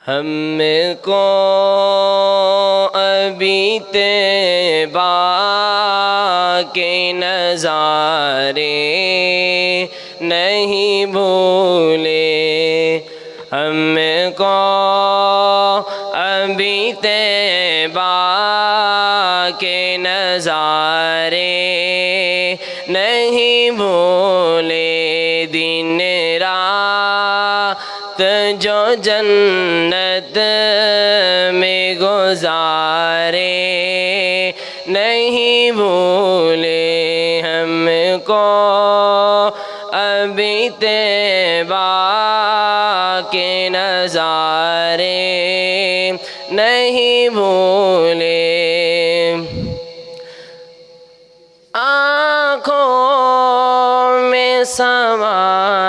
ہم کو ابھی طیبہ کے نظارے نہیں بھولے، ہم کو ابھی طیبہ کے نظارے نہیں بھولے، دن رات جو جنت میں گزارے نہیں بھولے، ہم کو ابھی طیبہ کے نظارے نہیں بھولے۔ آنکھوں میں سما